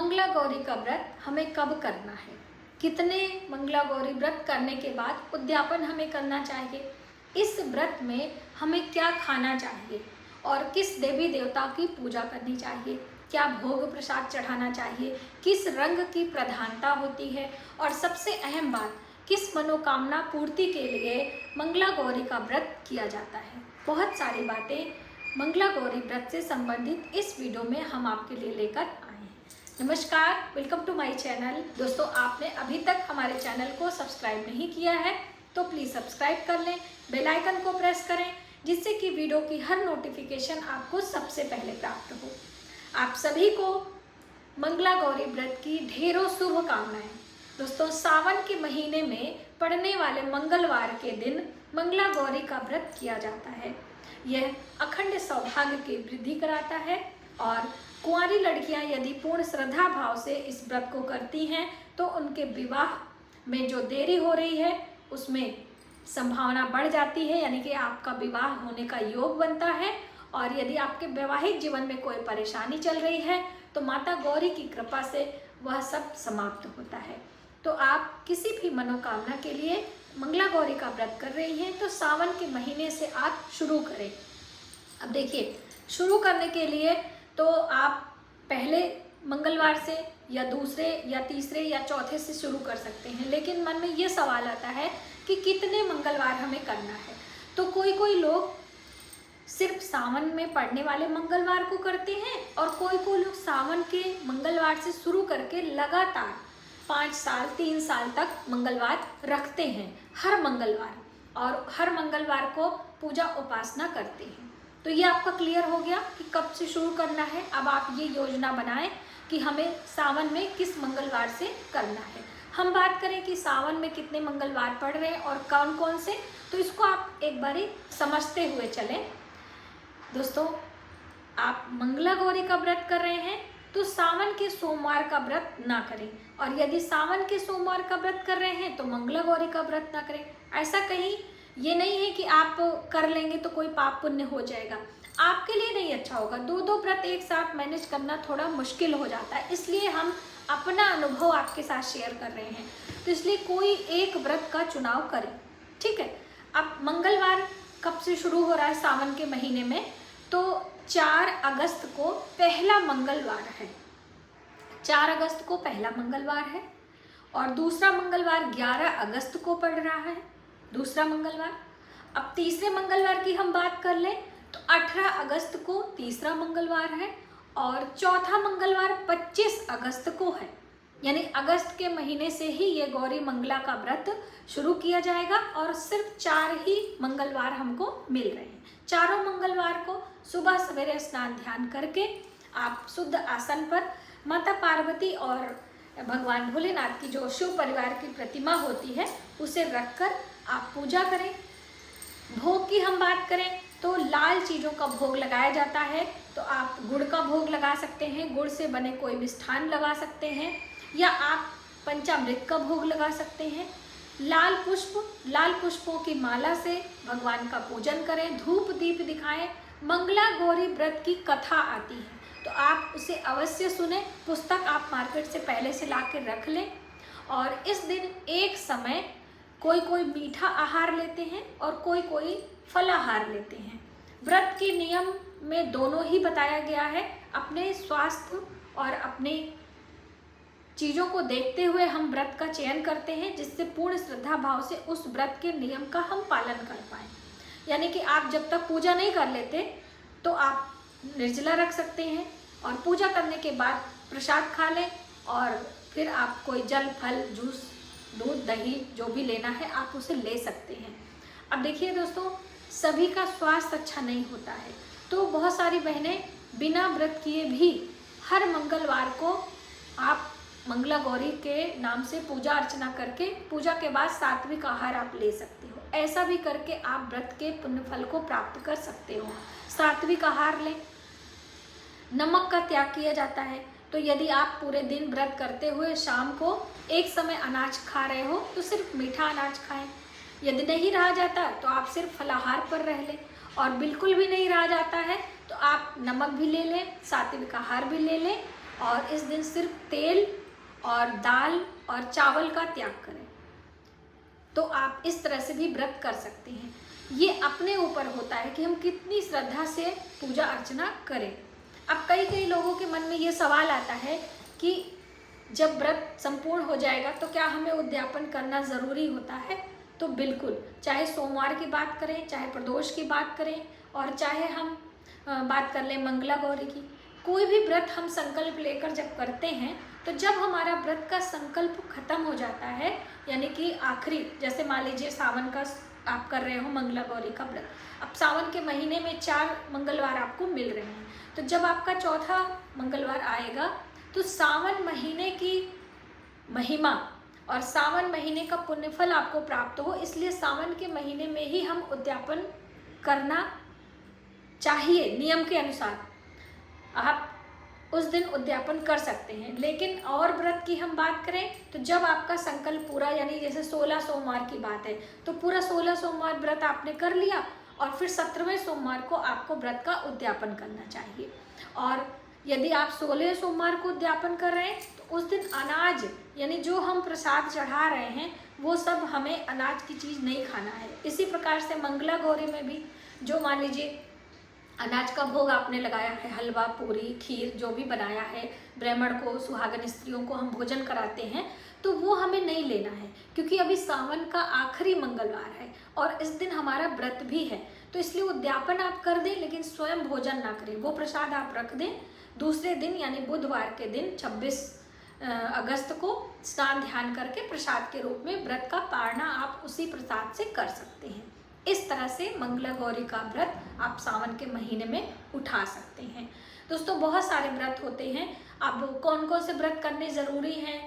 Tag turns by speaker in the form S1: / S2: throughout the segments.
S1: मंगला गौरी का व्रत हमें कब करना है, कितने मंगला गौरी व्रत करने के बाद उद्यापन हमें करना चाहिए, इस व्रत में हमें क्या खाना चाहिए और किस देवी देवता की पूजा करनी चाहिए, क्या भोग प्रसाद चढ़ाना चाहिए, किस रंग की प्रधानता होती है और सबसे अहम बात, किस मनोकामना पूर्ति के लिए मंगला गौरी का व्रत किया जाता है। बहुत सारी बातें मंगला गौरी व्रत से संबंधित इस वीडियो में हम आपके लिए लेकर आए हैं। नमस्कार, वेलकम टू माय चैनल। दोस्तों, आपने अभी तक हमारे चैनल को सब्सक्राइब नहीं किया है तो प्लीज़ सब्सक्राइब कर लें, बेल आइकन को प्रेस करें जिससे कि वीडियो की हर नोटिफिकेशन आपको सबसे पहले प्राप्त हो। आप सभी को मंगला गौरी व्रत की ढेरों शुभकामनाएं। दोस्तों, सावन के महीने में पड़ने वाले मंगलवार के दिन मंगला गौरी का व्रत किया जाता है। यह अखंड सौभाग्य की वृद्धि कराता है और कुंवारी लड़कियां यदि पूर्ण श्रद्धा भाव से इस व्रत को करती हैं तो उनके विवाह में जो देरी हो रही है उसमें संभावना बढ़ जाती है, यानी कि आपका विवाह होने का योग बनता है। और यदि आपके वैवाहिक जीवन में कोई परेशानी चल रही है तो माता गौरी की कृपा से वह सब समाप्त होता है। तो आप किसी भी मनोकामना के लिए मंगला गौरी का व्रत कर रही हैं तो सावन के महीने से आप शुरू करें। अब देखिए, शुरू करने के लिए तो आप पहले मंगलवार से या दूसरे या तीसरे या चौथे से शुरू कर सकते हैं, लेकिन मन में ये सवाल आता है कि कितने मंगलवार हमें करना है। तो कोई लोग सिर्फ सावन में पड़ने वाले मंगलवार को करते हैं और कोई लोग सावन के मंगलवार से शुरू करके लगातार 5 साल 3 साल तक मंगलवार रखते हैं हर मंगलवार, और हर मंगलवार को पूजा उपासना करते हैं। तो ये आपका क्लियर हो गया कि कब से शुरू करना है। अब आप ये योजना बनाएं कि हमें सावन में किस मंगलवार से करना है। हम बात करें कि सावन में कितने मंगलवार पड़ रहे हैं और कौन कौन से, तो इसको आप एक बारी समझते हुए चलें। दोस्तों, आप मंगला गौरी का व्रत कर रहे हैं तो सावन के सोमवार का व्रत ना करें, और यदि सावन के सोमवार का व्रत कर रहे हैं तो मंगला गौरी का व्रत ना करें। ऐसा कहीं ये नहीं है कि आप कर लेंगे तो कोई पाप पुण्य हो जाएगा, आपके लिए नहीं अच्छा होगा। 2 व्रत एक साथ मैनेज करना थोड़ा मुश्किल हो जाता है, इसलिए हम अपना अनुभव आपके साथ शेयर कर रहे हैं। तो इसलिए कोई एक व्रत का चुनाव करें, ठीक है। अब मंगलवार कब से शुरू हो रहा है सावन के महीने में, तो 4 अगस्त को पहला मंगलवार है। 4 अगस्त को पहला मंगलवार है और दूसरा मंगलवार 11 अगस्त को पड़ रहा है, दूसरा मंगलवार। अब तीसरे मंगलवार की हम बात कर लें तो 18 अगस्त को तीसरा मंगलवार है और चौथा मंगलवार 25 अगस्त को है। यानी अगस्त के महीने से ही ये गौरी मंगला का व्रत शुरू किया जाएगा और सिर्फ 4 ही मंगलवार हमको मिल रहे हैं। चारों मंगलवार को सुबह सवेरे स्नान ध्यान करके आप शुद्ध आसन पर माता पार्वती और भगवान भोलेनाथ की जो शिव परिवार की प्रतिमा होती है उसे रखकर आप पूजा करें। भोग की हम बात करें तो लाल चीज़ों का भोग लगाया जाता है, तो आप गुड़ का भोग लगा सकते हैं, गुड़ से बने कोई मिष्ठान लगा सकते हैं, या आप पंचामृत का भोग लगा सकते हैं। लाल पुष्पों की माला से भगवान का पूजन करें, धूप दीप दिखाएं। मंगला गौरी व्रत की कथा आती है तो आप उसे अवश्य सुने। पुस्तक आप मार्केट से पहले से ला के रख लें। और इस दिन एक समय कोई मीठा आहार लेते हैं और कोई फलाहार लेते हैं। व्रत के नियम में दोनों ही बताया गया है। अपने स्वास्थ्य और अपने चीज़ों को देखते हुए हम व्रत का चयन करते हैं जिससे पूर्ण श्रद्धा भाव से उस व्रत के नियम का हम पालन कर पाएँ। यानी कि आप जब तक पूजा नहीं कर लेते तो आप निर्जला रख सकते हैं और पूजा करने के बाद प्रसाद खा लें और फिर आप कोई जल फल जूस दूध दही जो भी लेना है आप उसे ले सकते हैं। अब देखिए दोस्तों, सभी का स्वास्थ्य अच्छा नहीं होता है तो बहुत सारी बहनें बिना व्रत किए भी हर मंगलवार को आप मंगला गौरी के नाम से पूजा अर्चना करके पूजा के बाद सात्विक आहार आप ले सकते हो। ऐसा भी करके आप व्रत के पुण्य फल को प्राप्त कर सकते हो। सात्विक आहार लें, नमक का त्याग किया जाता है। तो यदि आप पूरे दिन व्रत करते हुए शाम को एक समय अनाज खा रहे हो तो सिर्फ मीठा अनाज खाएं। यदि नहीं रहा जाता तो आप सिर्फ फलाहार पर रह लें, और बिल्कुल भी नहीं रहा जाता है तो आप नमक भी ले लें, सात्विक आहार भी ले लें और इस दिन सिर्फ तेल और दाल और चावल का त्याग करें। तो आप इस तरह से भी व्रत कर सकते हैं। ये अपने ऊपर होता है कि हम कितनी श्रद्धा से पूजा अर्चना करें। अब कई लोगों के मन में ये सवाल आता है कि जब व्रत संपूर्ण हो जाएगा तो क्या हमें उद्यापन करना ज़रूरी होता है? तो बिल्कुल, चाहे सोमवार की बात करें, चाहे प्रदोष की बात करें, और चाहे हम बात कर लें मंगला गौरी की, कोई भी व्रत हम संकल्प लेकर जब करते हैं तो जब हमारा व्रत का संकल्प खत्म हो जाता है, यानी कि आखिरी, जैसे मान लीजिए सावन का आप कर रहे हो मंगला गौरी का व्रत, अब सावन के महीने में 4 मंगलवार आपको मिल रहे हैं, तो जब आपका चौथा मंगलवार आएगा तो सावन महीने की महिमा और सावन महीने का पुण्यफल आपको प्राप्त हो, इसलिए सावन के महीने में ही हम उद्यापन करना चाहिए। नियम के अनुसार आप उस दिन उद्यापन कर सकते हैं। लेकिन और व्रत की हम बात करें तो जब आपका संकल्प पूरा, यानी जैसे 16 सोमवार की बात है तो पूरा 16 सोमवार व्रत आपने कर लिया और फिर 17वें सोमवार को आपको व्रत का उद्यापन करना चाहिए। और यदि आप 16 सोमवार को उद्यापन कर रहे हैं तो उस दिन अनाज, यानी जो हम प्रसाद चढ़ा रहे हैं वो सब हमें अनाज की चीज़ नहीं खाना है। इसी प्रकार से मंगला गौरी में भी जो मान लीजिए अनाज का भोग आपने लगाया है, हलवा पूरी खीर जो भी बनाया है, ब्राह्मण को, सुहागन स्त्रियों को हम भोजन कराते हैं, तो वो हमें नहीं लेना है, क्योंकि अभी सावन का आखिरी मंगलवार है और इस दिन हमारा व्रत भी है। तो इसलिए उद्यापन आप कर दें लेकिन स्वयं भोजन ना करें, वो प्रसाद आप रख दें। दूसरे दिन यानी बुधवार के दिन 26 अगस्त को स्नान ध्यान करके प्रसाद के रूप में व्रत का पारणा आप उसी प्रसाद से कर सकते हैं। इस तरह से मंगला गौरी का व्रत आप सावन के महीने में उठा सकते हैं। दोस्तों, बहुत सारे व्रत होते हैं। अब कौन कौन से व्रत करने ज़रूरी हैं,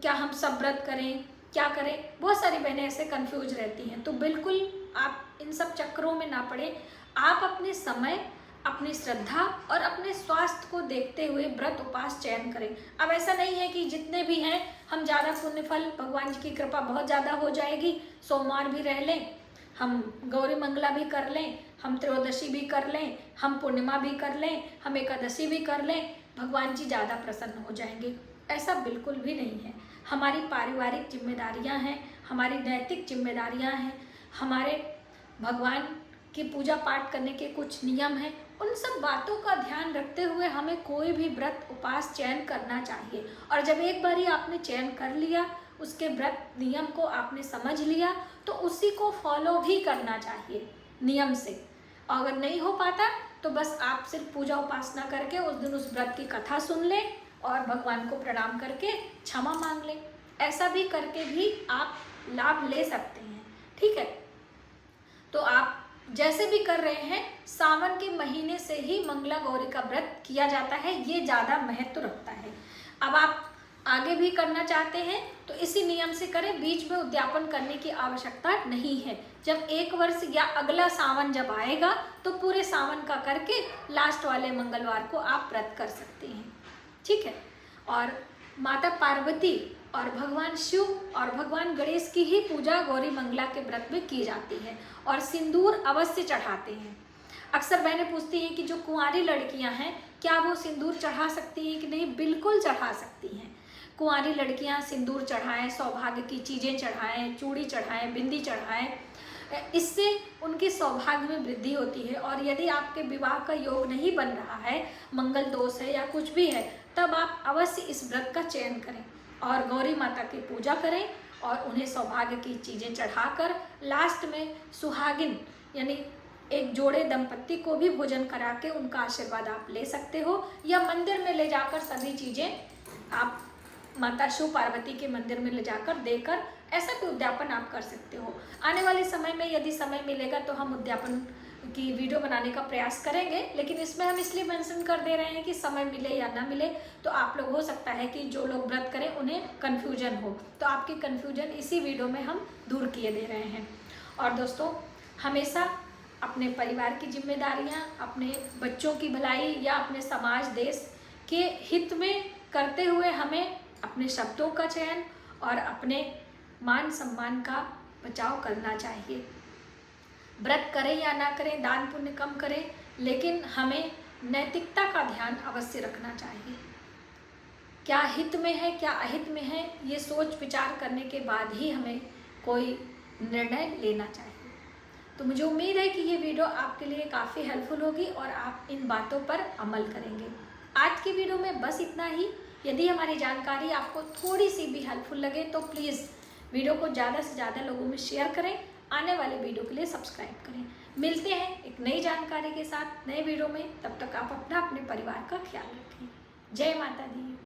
S1: क्या हम सब व्रत करें, क्या करें, बहुत सारी बहनें ऐसे कंफ्यूज रहती हैं। तो बिल्कुल आप इन सब चक्करों में ना पड़े। आप अपने समय, अपनी श्रद्धा और अपने स्वास्थ्य को देखते हुए व्रत उपास चयन करें। अब ऐसा नहीं है कि जितने भी हैं हम ज़्यादा पुण्यफल, भगवान जी की कृपा बहुत ज़्यादा हो जाएगी, सोमवार भी रह लें, हम गौरी मंगला भी कर लें, हम त्रयोदशी भी कर लें, हम पूर्णिमा भी कर लें, हम एकादशी भी कर लें, भगवान जी ज़्यादा प्रसन्न हो जाएंगे। ऐसा बिल्कुल भी नहीं है। हमारी पारिवारिक जिम्मेदारियां हैं, हमारी नैतिक जिम्मेदारियां हैं, हमारे भगवान की पूजा पाठ करने के कुछ नियम हैं। उन सब बातों का ध्यान रखते हुए हमें कोई भी व्रत उपास चयन करना चाहिए। और जब एक बारी आपने चयन कर लिया, उसके व्रत नियम को आपने समझ लिया, तो उसी को फॉलो भी करना चाहिए नियम से। अगर नहीं हो पाता तो बस आप सिर्फ पूजा उपासना करके उस दिन उस व्रत की कथा सुन लें और भगवान को प्रणाम करके क्षमा मांग लें। ऐसा भी करके भी आप लाभ ले सकते हैं। ठीक है, तो आप जैसे भी कर रहे हैं, सावन के महीने से ही मंगला गौरी का व्रत किया जाता है, ये ज़्यादा महत्व रखता है। अब आप आगे भी करना चाहते हैं तो इसी नियम से करें, बीच में उद्यापन करने की आवश्यकता नहीं है। जब 1 वर्ष या अगला सावन जब आएगा तो पूरे सावन का करके लास्ट वाले मंगलवार को आप व्रत कर सकते हैं। ठीक है, और माता पार्वती और भगवान शिव और भगवान गणेश की ही पूजा गौरी मंगला के व्रत में की जाती है और सिंदूर अवश्य चढ़ाते हैं। अक्सर बहनें पूछती हैं कि जो कुंवारी लड़कियां हैं क्या वो सिंदूर चढ़ा सकती हैं कि नहीं? बिल्कुल चढ़ा सकती हैं। कुंवारी लड़कियां सिंदूर चढ़ाएं, सौभाग्य की चीज़ें चढ़ाएं, चूड़ी चढ़ाएं, बिंदी चढ़ाएं, इससे उनके सौभाग्य में वृद्धि होती है। और यदि आपके विवाह का योग नहीं बन रहा है, मंगल दोष है या कुछ भी है, तब आप अवश्य इस व्रत का चयन करें और गौरी माता की पूजा करें और उन्हें सौभाग्य की चीज़ें चढ़ाकर लास्ट में सुहागिन यानी एक जोड़े दंपत्ति को भी भोजन करा के उनका आशीर्वाद आप ले सकते हो, या मंदिर में ले जाकर सभी चीज़ें आप माता शिव पार्वती के मंदिर में ले जाकर देकर ऐसा भी उद्यापन आप कर सकते हो। आने वाले समय में यदि समय मिलेगा तो हम उद्यापन की वीडियो बनाने का प्रयास करेंगे, लेकिन इसमें हम इसलिए मेंशन कर दे रहे हैं कि समय मिले या ना मिले तो आप लोग, हो सकता है कि जो लोग व्रत करें उन्हें कन्फ्यूजन हो, तो आपकी कन्फ्यूजन इसी वीडियो में हम दूर किए दे रहे हैं। और दोस्तों, हमेशा अपने परिवार की जिम्मेदारियां, अपने बच्चों की भलाई या अपने समाज देश के हित में करते हुए हमें अपने शब्दों का चयन और अपने मान सम्मान का बचाव करना चाहिए। व्रत करें या ना करें, दान पुण्य कम करें, लेकिन हमें नैतिकता का ध्यान अवश्य रखना चाहिए। क्या हित में है, क्या अहित में है, ये सोच विचार करने के बाद ही हमें कोई निर्णय लेना चाहिए। तो मुझे उम्मीद है कि ये वीडियो आपके लिए काफ़ी हेल्पफुल होगी और आप इन बातों पर अमल करेंगे। आज की वीडियो में बस इतना ही। यदि हमारी जानकारी आपको थोड़ी सी भी हेल्पफुल लगे तो प्लीज़ वीडियो को ज़्यादा से ज़्यादा लोगों में शेयर करें। आने वाले वीडियो के लिए सब्सक्राइब करें। मिलते हैं एक नई जानकारी के साथ नए वीडियो में। तब तक आप अपने परिवार का ख्याल रखें। जय माता दी।